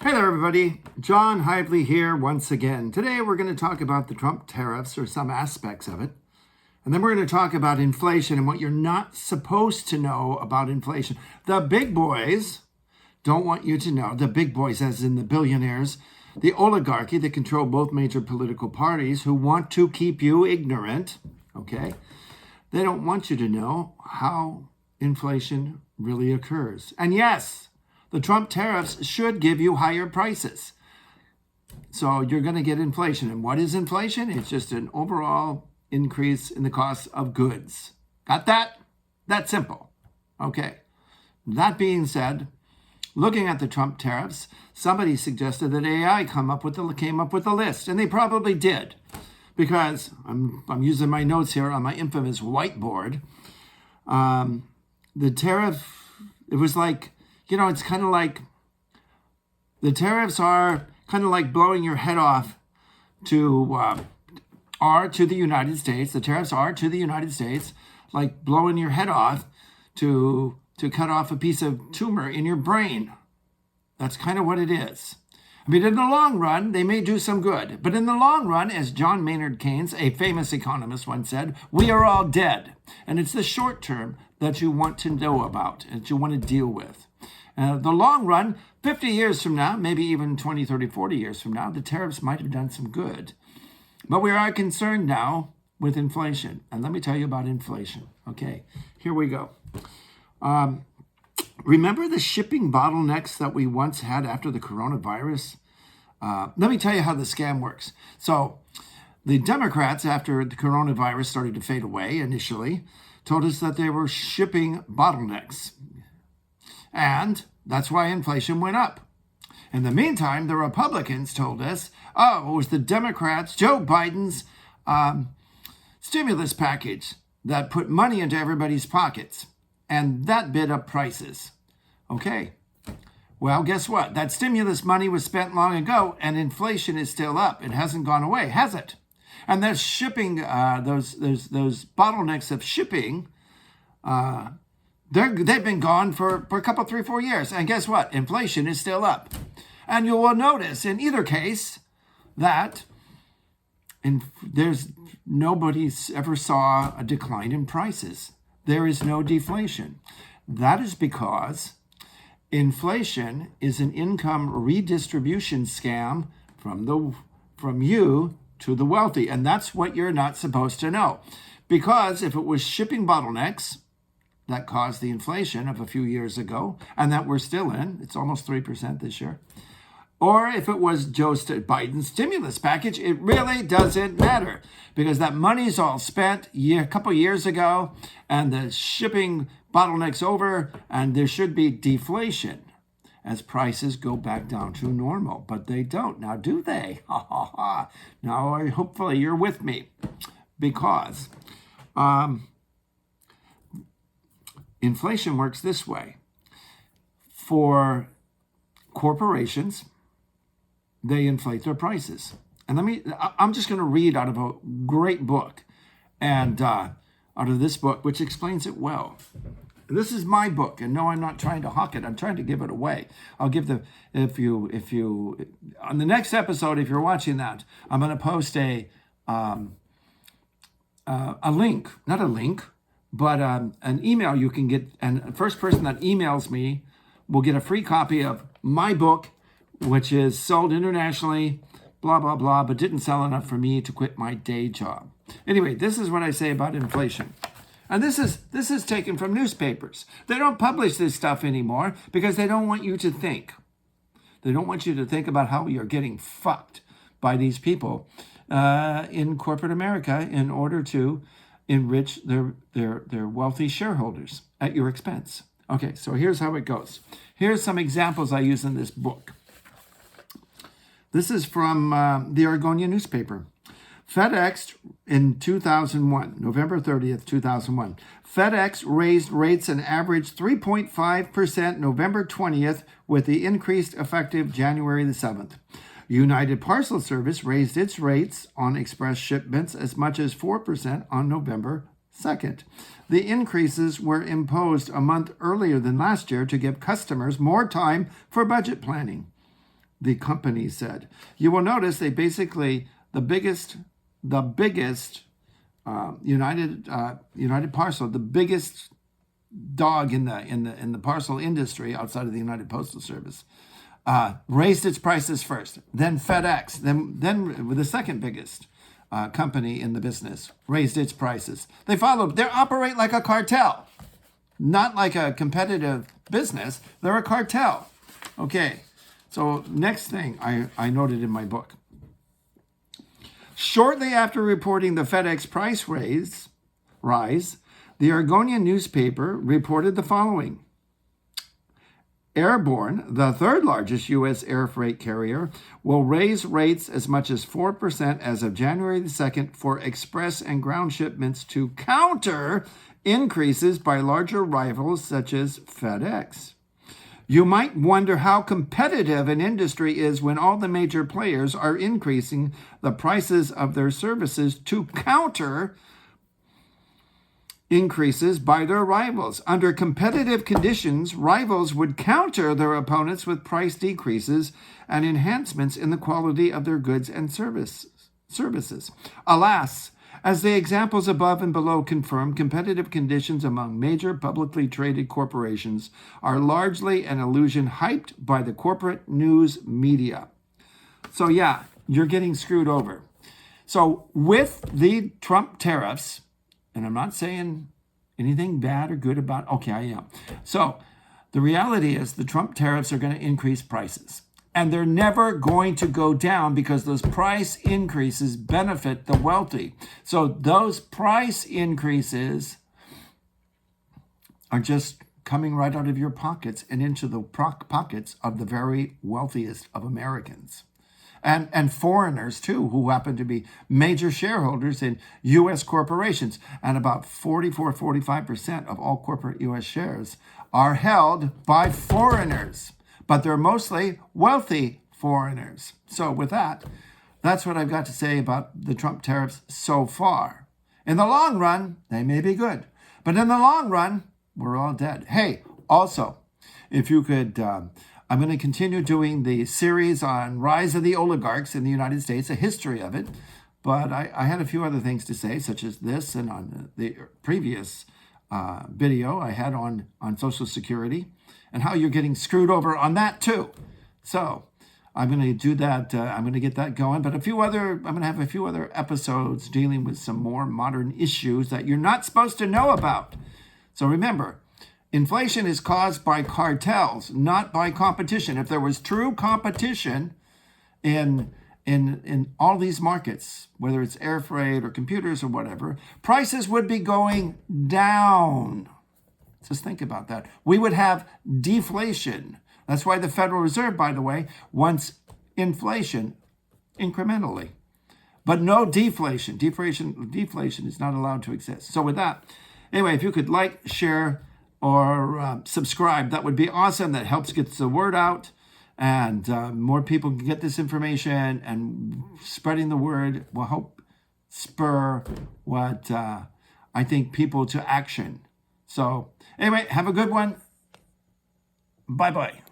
Hey there, everybody. John Hively here once again. Today we're going to talk about the Trump tariffs, or some aspects of it. And then we're going to talk about inflation and what you're not supposed to know about inflation. The big boys don't want you to know. The big boys, as in the billionaires, the oligarchy that control both major political parties, who want to keep you ignorant, okay? They don't want you to know how inflation really occurs. And yes, the Trump tariffs should give you higher prices. So you're going to get inflation. And what is inflation? It's just an overall increase in the cost of goods. Got that? That's simple. Okay. That being said, looking at the Trump tariffs, somebody suggested that AI came up with the list, and they probably did, because I'm using my notes here on my infamous whiteboard. The tariff, it was like, it's kind of like the tariffs are kind of like blowing your head off to the United States. The tariffs are to the United States like blowing your head off to cut off a piece of tumor in your brain. That's kind of what it is. I mean, in the long run, they may do some good. But in the long run, as John Maynard Keynes, a famous economist, once said, we are all dead. And it's the short term that you want to know about, that you want to deal with. The long run, 50 years from now, maybe even 20, 30, 40 years from now, the tariffs might have done some good. But we are concerned now with inflation. And let me tell you about inflation. Okay, here we go. Remember the shipping bottlenecks that we once had after the coronavirus? Let me tell you how the scam works. So the Democrats, after the coronavirus started to fade away initially, told us that they were shipping bottlenecks. And that's why inflation went up. In the meantime, the Republicans told us, it was the Democrats, Joe Biden's stimulus package that put money into everybody's pockets. And that bid up prices. Okay. Well, guess what? That stimulus money was spent long ago, and inflation is still up. It hasn't gone away, has it? And those shipping, those bottlenecks of shipping, they've been gone for a couple, 3, 4 years. And guess what? Inflation is still up. And you will notice in either case that nobody's ever saw a decline in prices. There is no deflation. That is because inflation is an income redistribution scam from you to the wealthy. And that's what you're not supposed to know. Because if it was shipping bottlenecks that caused the inflation of a few years ago, and that we're still in, it's almost 3% this year, or if it was Joe Biden's stimulus package, it really doesn't matter, because that money's all spent a couple years ago, and the shipping bottleneck's over, and there should be deflation as prices go back down to normal. But they don't. Now, do they? Now, hopefully you're with me, because inflation works this way. For corporations, they inflate their prices. And I'm just going to read out of a great book, and out of this book, which explains it well. This is my book, and no, I'm not trying to hawk it. I'm trying to give it away. I'll give if you, on the next episode, if you're watching that, I'm going to post a link, not a link, but an email you can get, and the first person that emails me will get a free copy of my book, which is sold internationally, blah, blah, blah, but didn't sell enough for me to quit my day job. Anyway, this is what I say about inflation. And this is taken from newspapers. They don't publish this stuff anymore because they don't want you to think. They don't want you to think about how you're getting fucked by these people in corporate America in order to enrich their wealthy shareholders at your expense. Okay, so here's how it goes. Here's some examples I use in this book. This is from the 𝐟𝐨𝐽 newspaper. FedEx in 2001, November 30th, 2001. FedEx raised rates an average 3.5% November 20th with the increased effective January the 7th. United Parcel Service raised its rates on express shipments as much as 4% on November 2nd. The increases were imposed a month earlier than last year to give customers more time for budget planning. the company said. You will notice they basically, the biggest United Parcel, the biggest dog in the parcel industry outside of the United Postal Service, raised its prices first. Then FedEx, then the second biggest company in the business, raised its prices. They operate like a cartel, not like a competitive business. They're a cartel. Okay, so next thing I noted in my book. Shortly after reporting the FedEx price rise, the Oregonian newspaper reported the following. Airborne, the third largest U.S. air freight carrier, will raise rates as much as 4% as of January the 2nd for express and ground shipments to counter increases by larger rivals such as FedEx. You might wonder how competitive an industry is when all the major players are increasing the prices of their services to counter increases by their rivals. Under competitive conditions, rivals would counter their opponents with price decreases and enhancements in the quality of their goods and services. Alas, as the examples above and below confirm, competitive conditions among major publicly traded corporations are largely an illusion hyped by the corporate news media. So yeah, you're getting screwed over. So with the Trump tariffs, and I'm not saying anything bad or good about, okay, I am. So the reality is the Trump tariffs are going to increase prices. And they're never going to go down because those price increases benefit the wealthy. So those price increases are just coming right out of your pockets and into the pockets of the very wealthiest of Americans. And foreigners, too, who happen to be major shareholders in U.S. corporations. And about 45% of all corporate U.S. shares are held by foreigners. But they're mostly wealthy foreigners. So with that, that's what I've got to say about the Trump tariffs so far. In the long run, they may be good. But in the long run, we're all dead. Hey, also, if you could... I'm going to continue doing the series on rise of the oligarchs in the United States, a history of it. But I had a few other things to say, such as this, and on the previous video I had on Social Security, and how you're getting screwed over on that too. So I'm going to do that. I'm going to get that going. But I'm going to have a few other episodes dealing with some more modern issues that you're not supposed to know about. So remember, inflation is caused by cartels, not by competition. If there was true competition in all these markets, whether it's air freight or computers or whatever, prices would be going down. Just think about that. We would have deflation. That's why the Federal Reserve, by the way, wants inflation incrementally, but no deflation. Deflation is not allowed to exist. So with that, anyway, if you could like, share, or subscribe, that would be awesome. That helps get the word out, and more people can get this information, and spreading the word will help spur what I think people to action. So anyway, have a good one. Bye-bye.